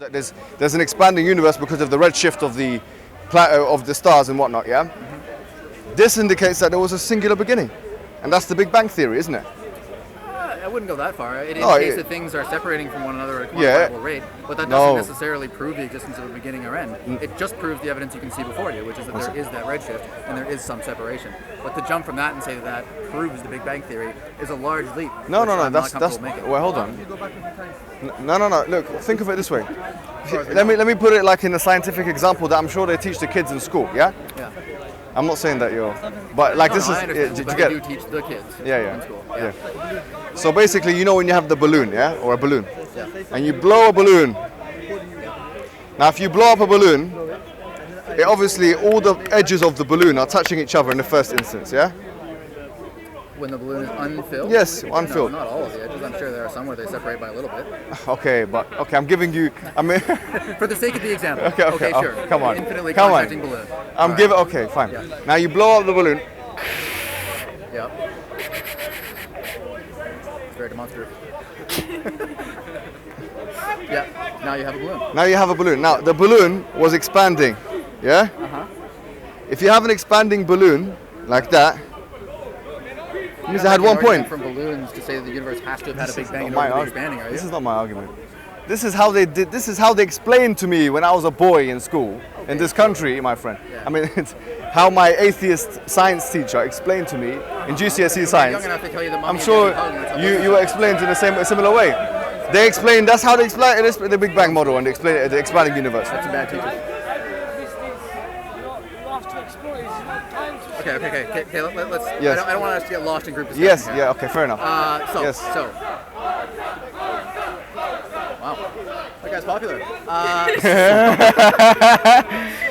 That there's an expanding universe because of the redshift of the stars and whatnot, yeah? This indicates that there was a singular beginning. And that's the Big Bang Theory, isn't it? I wouldn't go that far. It indicates that things are separating from one another at a quantifiable rate, but that doesn't necessarily prove the existence of a beginning or end. It just proves the evidence you can see before you, which is that there is that redshift and there is some separation. But to jump from that and say that that proves the Big Bang Theory is a large leap. No, that's well, hold on. No. Look, think of it this way. Let me put it like in a scientific example that I'm sure they teach the kids in school. Yeah. Yeah. I'm not saying that but like this is. Did you get? Do teach the kids. Yeah. In school. Yeah. So basically, you know when you have the balloon, yeah, or a balloon, and you blow a balloon. Now, if you blow up a balloon, it obviously all the edges of the balloon are touching each other in the first instance, yeah. When the balloon is unfilled? Yes, unfilled. No, not all of the edges. I'm sure there are some where they separate by a little bit. Okay, I'm giving you. I mean, for the sake of the example. Okay, sure. Come on. Infinitely contracting balloon. Okay, fine. Yeah. Now you blow up the balloon. Yep. It's very demonstrative. Yeah. Now you have a balloon. Now the balloon was expanding. Yeah. If you have an expanding balloon like that. Means it had 1 point. From balloons to say that the universe has to have had a Big Bang in order to be expanding, are you? This is not my argument. This is how they did. This is how they explained to me when I was a boy in school in this country, my friend. Yeah. I mean, it's how my atheist science teacher explained to me in GCSE science. I'm sure you were explained in a similar way. They explained. That's how they explain the Big Bang model and they explain the expanding universe. That's a bad teacher. Okay, let's. Yes. I don't want us to get lost in group discussion. Yes, okay, fair enough. So. Wow, that guy's popular.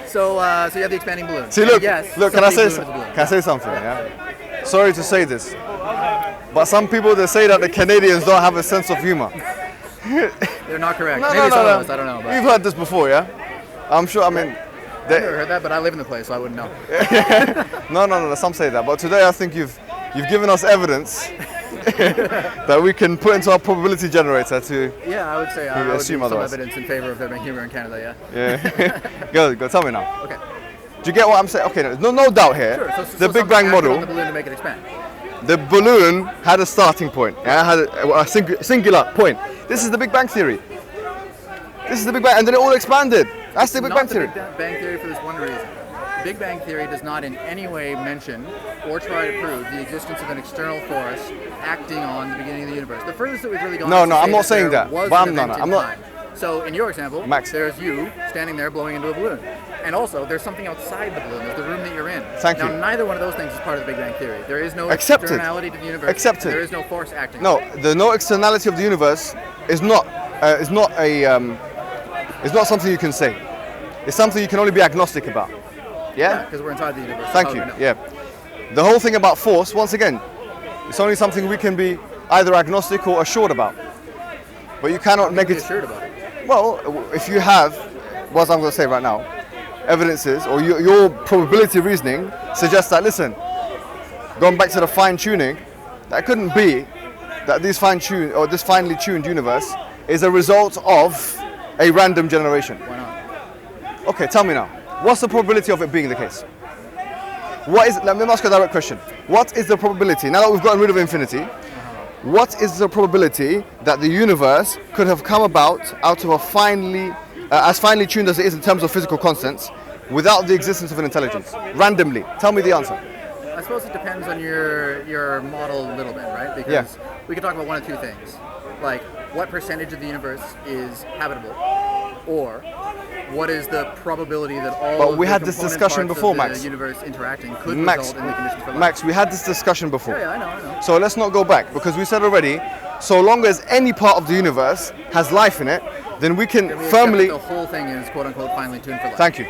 So you have the expanding balloon. See, look, can I say something? Yeah. Sorry to say this, but some people they say that the Canadians don't have a sense of humor. They're not correct. No. Some of us, I don't know. But. You've heard this before, yeah? I'm sure. I mean. I've never heard that, but I live in the place, so I wouldn't know. No. Some say that, but today I think you've given us evidence that we can put into our probability generator to. Yeah, I would say I would assume some evidence in favor of there being humor in Canada. Yeah. Go. Tell me now. Okay. Do you get what I'm saying? Okay, no doubt here. Sure. The Big Bang model. The balloon to make it expand. The balloon had a starting point. Yeah, had a singular point. This is the Big Bang Theory. This is the Big Bang, and then it all expanded. That's the Big Bang Theory. Big Bang Theory for this one reason. The Big Bang Theory does not in any way mention or try to prove the existence of an external force acting on the beginning of the universe. The furthest that we've really gone. No, I'm not saying that. But I'm not. So in your example, Max, there's you standing there blowing into a balloon. And also, there's something outside the balloon. There's the room that you're in. Thank you. Now, neither one of those things is part of the Big Bang Theory. There is no Accepted. Externality to the universe. Accepted. There is no force acting. No, the no externality of the universe is not something you can say. It's something you can only be agnostic about. Yeah? Because we're inside the universe. Thank you. Yeah. The whole thing about force, once again, it's only something we can be either agnostic or assured about. But you cannot be assured about it. Well, if you have, what I'm going to say right now, evidences or your probability reasoning suggests that, listen, going back to the fine tuning, that couldn't be that this finely tuned universe is a result of a random generation. Why not? Okay, tell me now. What's the probability of it being the case? Let me ask you a direct question. What is the probability, now that we've gotten rid of infinity, what is the probability that the universe could have come about out of a as finely tuned as it is in terms of physical constants, without the existence of an intelligence? Randomly. Tell me the answer. I suppose it depends on your model a little bit, right? Because we could talk about one of two things. Like, what percentage of the universe is habitable? Or what is the probability that all of the the universe interacting could result in the conditions for life? Max, we had this discussion before. Yeah, I know. So let's not go back, because we said already, so long as any part of the universe has life in it, then we can firmly... The whole thing is quote-unquote finely tuned for life. Thank you.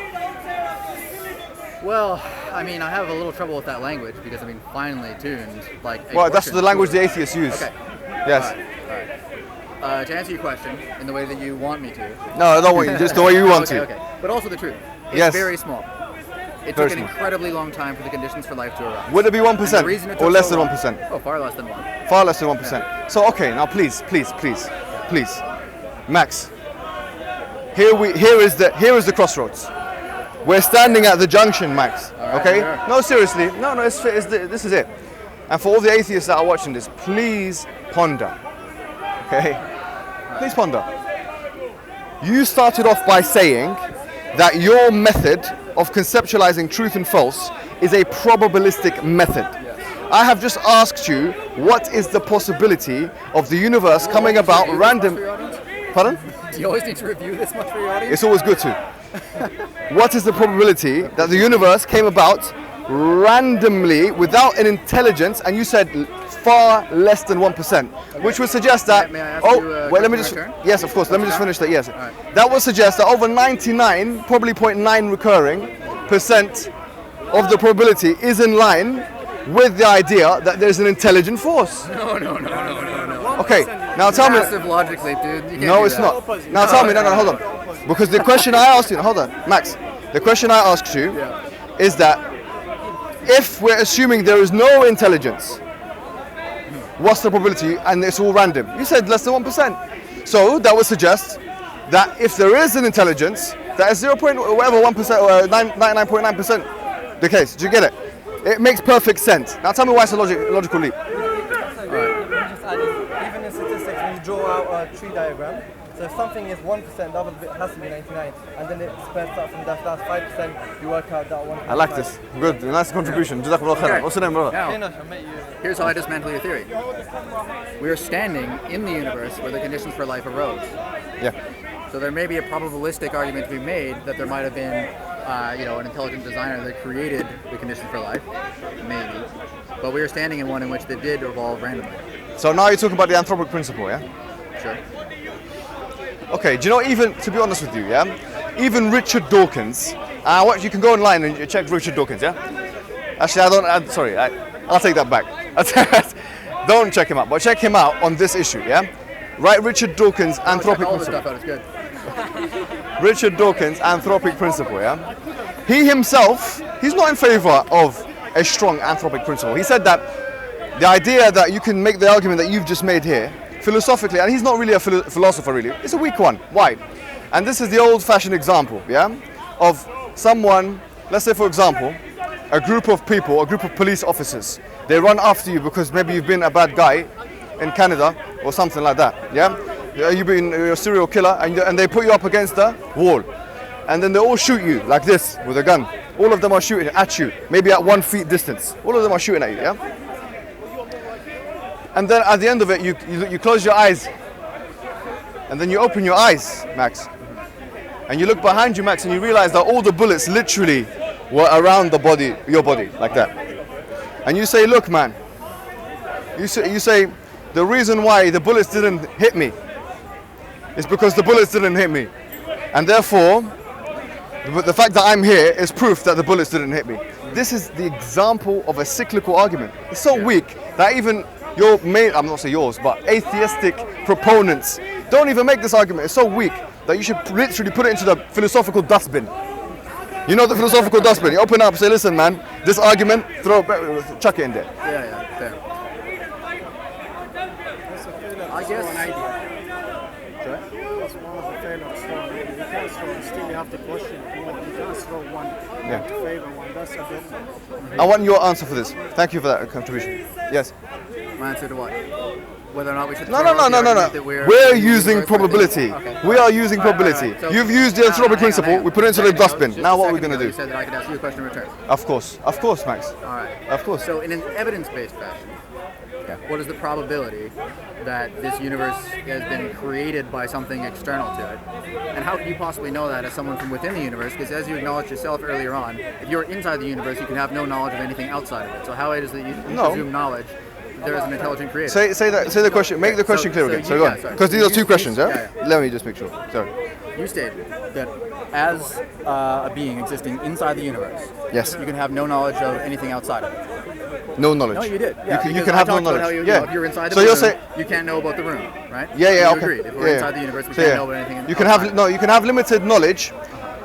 Well, I mean, I have a little trouble with that language, because I mean, finely tuned, like... Well, that's the language the atheists use. Okay. Yes. All right. To answer your question in the way that you want me to. No, I don't want you, just the way you want to. Okay. But also the truth. It's very small. It took an incredibly long time for the conditions for life to arise. Would it be 1% or less than 1%? Oh, far less than 1. Far less than 1%. So, okay, now please, Max, Here is the crossroads. We're standing at the junction, Max. Okay? Sure. No, seriously. No. This is it. And for all the atheists that are watching this, please ponder. Okay? Please ponder. You started off by saying that your method of conceptualizing truth and false is a probabilistic method. I have just asked you, what is the possibility of the universe coming about random? Pardon? Do you always need to review this much for your audience? It's always good to. What is the probability that the universe came about randomly without an intelligence? And you said far less than 1%, which would suggest that. May I ask you, wait, let me just. Yes, of course. Let me just finish that. Yes, that would suggest that over 99, probably 0.9 recurring percent of the probability is in line with the idea that there's an intelligent force. No. Okay, now tell me. Massive logic leap, dude. You can't No, do it's that. not. Now tell me. No, hold on. Because the question I asked you. Hold on, Max. The question I asked you is that if we're assuming there is no intelligence, what's the probability? And it's all random. You said less than 1%. So that would suggest that if there is an intelligence, that is 0.1% or 99.9% the case. Do you get it? It makes perfect sense. Now tell me why it's a logical leap. Even in statistics, when you draw out a tree diagram, so if something is 1%, the other bit has to be 99, and then it spreads out from that. That's 5%. You work out that 1%. I like this. Good. Nice contribution. Jazakallah khairan. What's your name, brother? Now, here's how I dismantle your theory. We are standing in the universe where the conditions for life arose. Yeah. So there may be a probabilistic argument to be made that there might have been, an intelligent designer that created the conditions for life, maybe. But we are standing in one in which they did evolve randomly. So now you're talking about the anthropic principle, yeah? Sure. Okay, do you know, even, to be honest with you, yeah? Even Richard Dawkins, you can go online and check Richard Dawkins, yeah? Actually, I'll take that back. Don't check him out, but check him out on this issue, yeah? Write Richard Dawkins' anthropic all this principle. stuff out, it's good. Richard Dawkins' anthropic principle, yeah? He himself, he's not in favor of a strong anthropic principle. He said that the idea that you can make the argument that you've just made here, philosophically, and he's not really a philosopher really, it's a weak one. Why? And this is the old-fashioned example, yeah? Of someone, let's say for example, a group of people, a group of police officers, they run after you because maybe you've been a bad guy in Canada or something like that, yeah? You're a serial killer and they put you up against the wall. And then they all shoot you like this with a gun. All of them are shooting at you, maybe at 1 feet distance. All of them are shooting at you, yeah? And then at the end of it, you close your eyes. And then you open your eyes, Max. And you look behind you, Max, and you realize that all the bullets literally were around your body, like that. And you say, look, man. You say, the reason why the bullets didn't hit me is because the bullets didn't hit me. And therefore, the fact that I'm here is proof that the bullets didn't hit me. This is the example of a cyclical argument. It's so weak that even I'm not saying yours, but atheistic proponents don't even make this argument. It's so weak that you should literally put it into the philosophical dustbin. You know the philosophical dustbin. You open up, say, listen, man, this argument, chuck it in there. Yeah, fair. I guess. That's one of the failures. You can't throw, still you have to question. You can't throw one to favor one. That's a bit. I want your answer for this. Thank you for that contribution. Yes. My answer to what? Whether or not we should. No. We're using probability. Okay. We are using probability. Right. So, you've used the anthropic principle. We put it into the dustbin. Now what are we going to do? You said that I could ask you a question in return. Of course, Max. All right. Of course. So in an evidence-based fashion, what is the probability that this universe has been created by something external to it? And how can you possibly know that as someone from within the universe? Because as you acknowledged yourself earlier on, if you're inside the universe, you can have no knowledge of anything outside of it. So how is it that you presume knowledge that there is an intelligent creator? Say the question. Make the question clear again. So go on. Because these are two questions, yeah? Let me just make sure. Sorry. You stated that as a being existing inside the universe, yes, you can have no knowledge of anything outside of it. No knowledge. No, you did. Yeah, you can have no knowledge. If you're inside the room, you can't know about the room, right? Yeah, you okay. Agreed. If we're inside the universe, we can't know about anything. You can have limited knowledge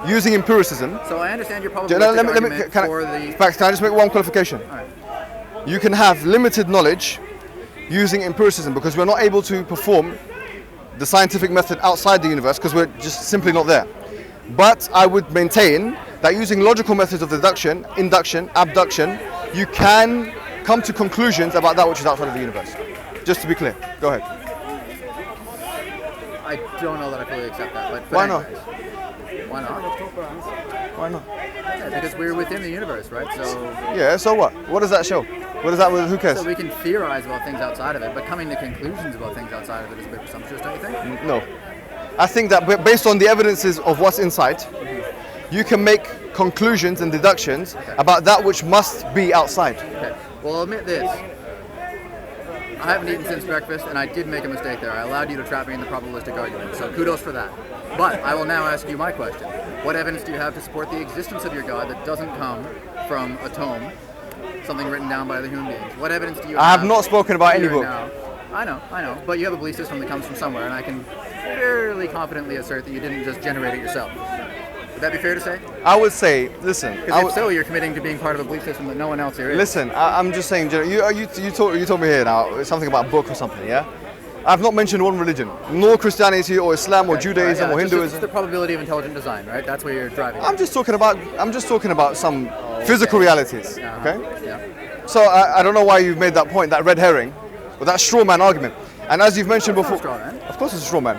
using empiricism. So I understand your probabilistic argument Can I just make one qualification? All right. You can have limited knowledge using empiricism because we're not able to perform the scientific method outside the universe because we're just simply not there. But I would maintain that using logical methods of deduction, induction, abduction, you can come to conclusions about that which is outside of the universe. Just to be clear. Go ahead. I don't know that I fully accept that. But Why not? anyways, why not? Why not? Yeah, because we're within the universe, right? So Yeah, so what? What does that show? What does that, who cares? we can theorize about things outside of it, but coming to conclusions about things outside of it is a bit presumptuous, don't you think? No. I think that based on the evidences of what's inside, you can make conclusions and deductions about that which must be outside. Okay. Well, I'll admit this. I haven't eaten since breakfast, and I did make a mistake there. I allowed you to trap me in the probabilistic argument, so kudos for that. But I will now ask you my question. What evidence do you have to support the existence of your God that doesn't come from a tome, something written down by other human beings? What evidence do you have? I have not spoken about any here book. now? I know. But you have a belief system that comes from somewhere, and I can fairly confidently assert that you didn't just generate it yourself. Would that be fair to say? I would say, listen. Because if so, you're committing to being part of a belief system that no one else here is. Listen, I'm just saying, you told me here now something about a book or something, yeah? I've not mentioned one religion, nor Christianity or Islam or Judaism or Hinduism. It's the probability of intelligent design, right? That's where you're driving. I'm just talking about some physical realities, okay? Yeah. So I don't know why you've made that point, that red herring, or that straw man argument. And as you've mentioned It's not before, a straw man. of course it's a straw man.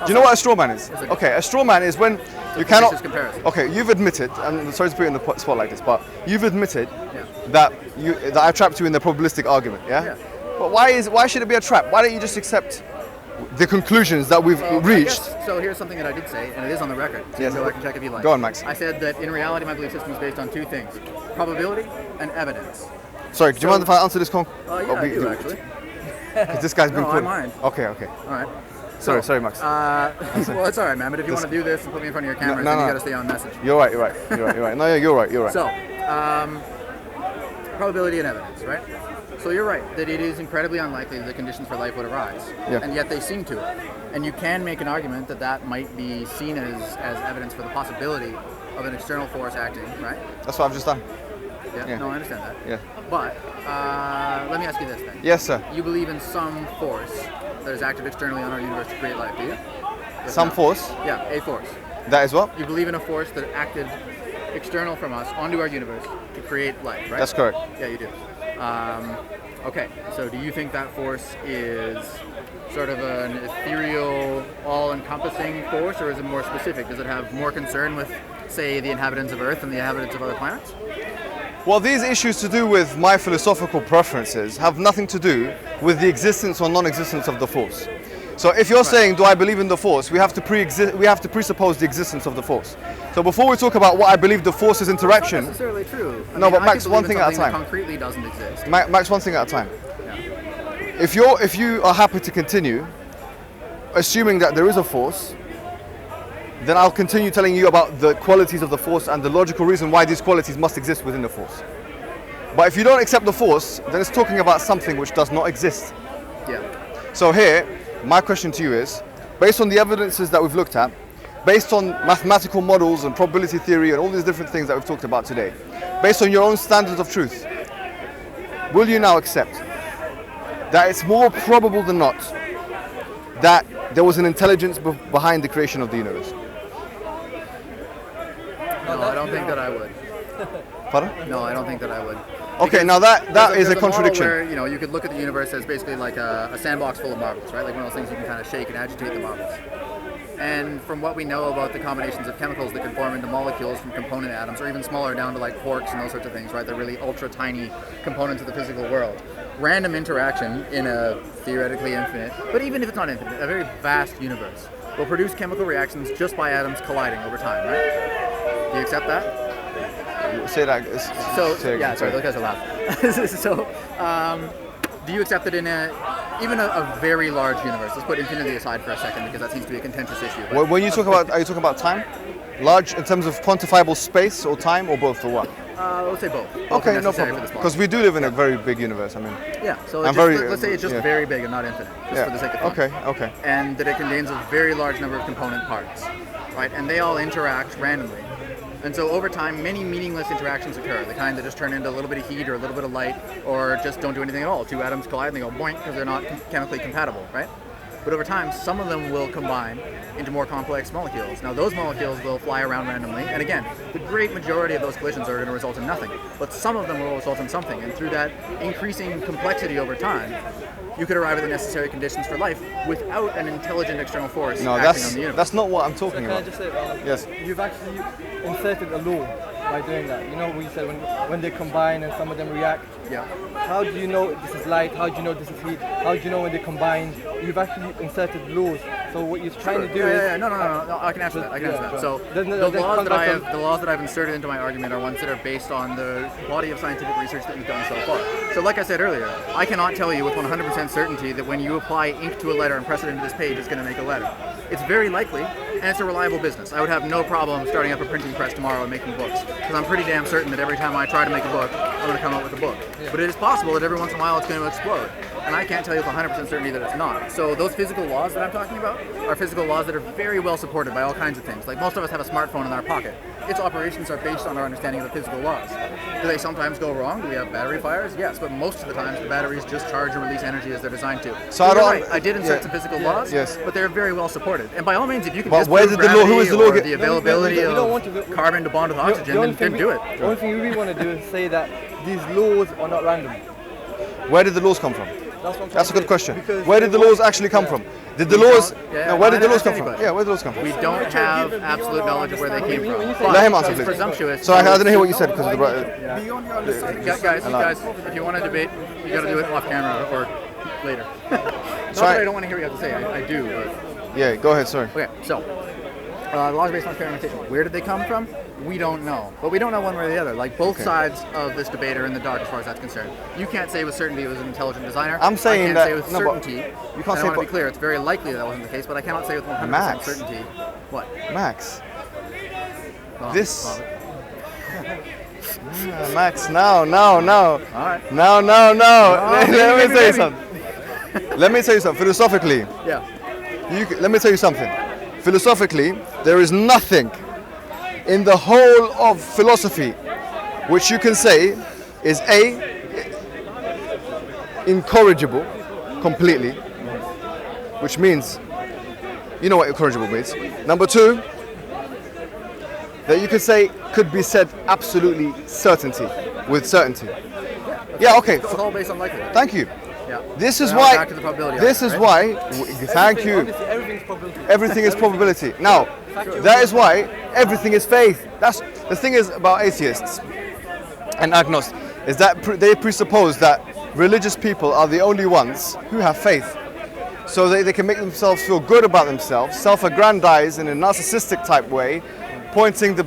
Do you know what a straw man is? Okay, a straw man is when you cannot. Vicious comparison. Okay, you've admitted. I'm sorry to put you in the spot like this, but you've admitted Yeah. that I trapped you in the probabilistic argument. Yeah. Yeah. But why should it be a trap? Why don't you just accept the conclusions that we've Well, I reached? guess- so here's something that I did say, and it is on the record. So Yes. you can go back and check if you like. Go on, Max. I said that in reality, my belief system is based on two things: probability and evidence. Sorry, do you mind if I answer this call? Yeah, I do actually. Because this guy's been No, I calling. mind. Okay. All right. Sorry, Max. Well, it's all right, man. But if you want to do this and put me in front of your camera, then you got to stay on message. You're right. No, yeah, you're right. So, probability and evidence, right? So you're right that it is incredibly unlikely that the conditions for life would arise, Yeah. and yet they seem to. And you can make an argument that that might be seen as evidence for the possibility of an external force acting, right? That's what I've just done. Yeah. No, I understand that. Yeah. But let me ask you this then. Yes, sir. You believe in some force that is acted externally on our universe to create life, do you? Yes, Some no? force. Yeah, a force. That is what? You believe in a force that acted external from us onto our universe to create life, right? That's correct. Yeah, you do. Okay, so do you think that force is sort of an ethereal, all-encompassing force, or is it more specific? Does it have more concern with, say, the inhabitants of Earth than the inhabitants of other planets? Well, these issues to do with my philosophical preferences have nothing to do with the existence or non-existence of the force. So if you're saying, do I believe in the force, we have to presuppose the existence of the force. So before we talk about what I believe the force's interaction, Not necessarily true. No, but I Max, could one believe in thing at a something that time. concretely doesn't exist. Max, one thing at a time. Yeah. If you are happy to continue, assuming that there is a force, then I'll continue telling you about the qualities of the force and the logical reason why these qualities must exist within the force. But if you don't accept the force, then it's talking about something which does not exist. Yeah. So here, my question to you is, based on the evidences that we've looked at, based on mathematical models and probability theory and all these different things that we've talked about today, based on your own standards of truth, will you now accept that it's more probable than not that there was an intelligence behind the creation of the universe? No, I don't think that I would. Pardon? No, I don't think that I would. Okay, now that is There's a model contradiction. Where, you could look at the universe as basically like a sandbox full of marbles, right? Like one of those things you can kind of shake and agitate the marbles. And from what we know about the combinations of chemicals that can form into molecules from component atoms, or even smaller down to like quarks and those sorts of things, right? They're really ultra tiny components of the physical world. Random interaction in a theoretically infinite, but even if it's not infinite, a very vast universe will produce chemical reactions just by atoms colliding over time, right? Do you accept that? Say that. So say yeah, again, sorry, those guys are loud. So, do you accept that in even a very large universe? Let's put infinity aside for a second because that seems to be a contentious issue. but- When you talk about, are you talking about time? Large in terms of quantifiable space or time or both or what? Let's say both. Both are Okay, no necessary problem. for this Because model. we do live in a very big universe. I mean, Yeah. So I'm it's very- let's say it's just yeah. very big and not infinite, just for the sake of fun. Okay. And that it contains a very large number of component parts, right? And they all interact randomly. And so over time, many meaningless interactions occur, the kind that just turn into a little bit of heat or a little bit of light, or just don't do anything at all. Two atoms collide and they go boink because they're not chemically compatible, right? But over time, some of them will combine into more complex molecules. Now, those molecules will fly around randomly, and again, the great majority of those collisions are going to result in nothing. But some of them will result in something, and through that increasing complexity over time, you could arrive at the necessary conditions for life without an intelligent external force acting on the universe. That's not what I'm talking Can I about. just say, Yes. you've actually inserted a law by doing that. You know, when you said when they combine and some of them react. Yeah. How do you know this is light? How do you know this is heat? How do you know when they combine? You've actually inserted laws. So what you're trying to do is... No, I can answer that. I can answer that. right. So Then- the then laws come the laws that I've inserted into my argument are ones that are based on the body of scientific research that you've done so far. So like I said earlier, I cannot tell you with 100% certainty that when you apply ink to a letter and press it into this page, it's going to make a letter. It's very likely, and it's a reliable business. I would have no problem starting up a printing press tomorrow and making books, because I'm pretty damn certain that every time I try to make a book, I'm going to come up with a book. Yeah. But it is possible that every once in a while it's going to explode. And I can't tell you with 100% certainty that it's not. So those physical laws that I'm talking about are physical laws that are very well supported by all kinds of things. Like most of us have a smartphone in our pocket. Its operations are based on our understanding of the physical laws. Do they sometimes go wrong? Do we have battery fires? Yes, but most of the times the batteries just charge and release energy as they're designed to. So you're right. I did insert some physical laws, yes, but they're very well supported. And by all means, if you can But where disprove did the law? Who gravity is the law? or the availability we don't of want to- carbon to bond with oxygen, then do it. The only thing we really want to do is say that these laws are not random. Where did the laws come from? That's a good question. Because Where did the laws actually come from? Did the laws? Yeah, No, where did the I laws come understand from? you, but Yeah, where did the laws come from? We don't have absolute knowledge of where they came from. Let him answer, It's please. presumptuous. Sorry, I didn't hear what you said because of the. Beyond your understanding. Guys, if you want to debate, you got to do it off camera or later. Not Sorry. that I don't want to hear what you have to say. I do. But... Yeah, go ahead. Sorry. Okay, so laws based on experimentation. Where did they come from? We don't know, but we don't know one way or the other. Like both sides of this debate are in the dark as far as that's concerned. You can't say with certainty it was an intelligent designer. I'm saying I can't that- say with no, but certainty. you can't and say I want to but- be clear. It's very likely that wasn't the case, but I cannot say with 100% Max. certainty. What? Max. Well, This- well, Max, no. all right. No. Let me maybe, tell you maybe. something. Let me tell you something. Philosophically, Yeah. let me tell you something. Philosophically, there is nothing in the whole of philosophy which you can say is incorrigible completely, which means, you know what incorrigible means. Number two, that you could say could be said absolutely with certainty. Yeah, okay. It's all based on likelihood. Thank you. Yeah. This is So now why. back to the probability This is argument, why. Thank you. Honestly, everything's probability. Everything is probability. Now, that is why everything is faith. That's the thing is about atheists and agnostics is that they presuppose that religious people are the only ones who have faith. So they can make themselves feel good about themselves, self-aggrandize in a narcissistic type way, pointing the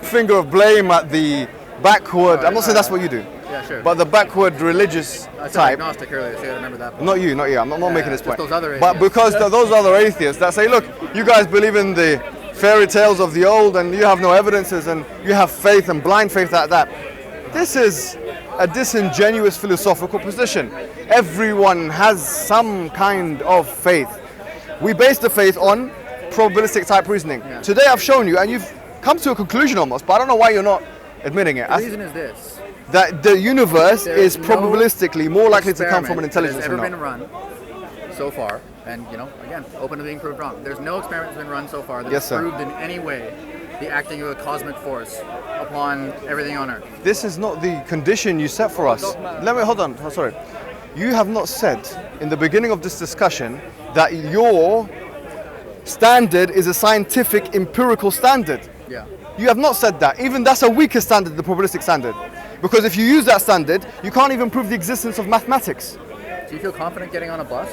finger of blame at the backward. I'm not saying that's what you do. Yeah, sure. But the backward religious I said type. agnostic earlier, so you gotta remember that. Not you. I'm not making this just point. those other But atheists. because those other atheists that say, look, you guys believe in the fairy tales of the old and you have no evidences and you have faith and blind faith at that. This is a disingenuous philosophical position. Everyone has some kind of faith. We base the faith on probabilistic type reasoning. Yeah. Today I've shown you and you've come to a conclusion almost, but I don't know why you're not admitting it. The reason is this. That the universe There is is no probabilistically more likely to come from an experiment intelligence that or has ever not. been run so far, and again, open to being proved wrong. There's no experiment that's been run so far that Yes, has sir. proved in any way the acting of a cosmic force upon everything on Earth. This is not the condition you set for us. Let me hold on. Oh, sorry. You have not said in the beginning of this discussion that your standard is a scientific empirical standard. Yeah. You have not said that. Even that's a weaker standard, the probabilistic standard. Because if you use that standard, you can't even prove the existence of mathematics. Do you feel confident getting on a bus?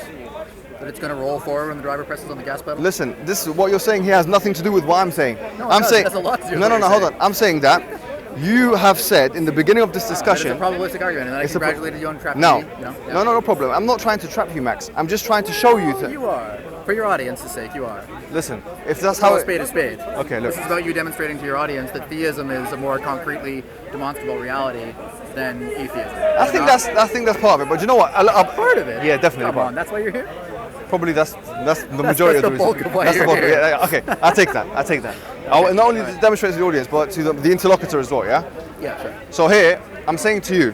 That it's going to roll forward when the driver presses on the gas pedal? Listen, this is what you're saying here has nothing to do with what I'm saying. No, it I'm does. saying It has a lot to do with no, what you're hold saying. on. I'm saying that you have said in the beginning of this That discussion. it's a probabilistic argument, and then I It's a pro- congratulated you on trapping No, me. Yeah. no problem. I'm not trying to trap you, Max. I'm just trying to show you that. You are. For your audience's sake, you are. Listen, if that's Call how a spade a spade. Okay, look. This is about you demonstrating to your audience that theism is a more concretely demonstrable reality than atheism. I think that's part of it. But you know what? part of it. Yeah, definitely Come part. on, that's why you're here. Probably that's the majority that's of the the bulk reason. of why That's the you're bulk. here. Yeah, okay. I take that. I'll not only demonstrate to the audience, but to the interlocutor as well. Yeah. Yeah, sure. So here, I'm saying to you,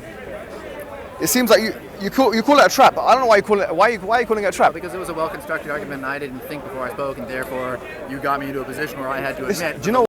it seems like you call it a trap. I don't know why you call it. Why are you calling it a trap? Because it was a well-constructed argument, and I didn't think before I spoke, and therefore you got me into a position where I had to admit. Do you know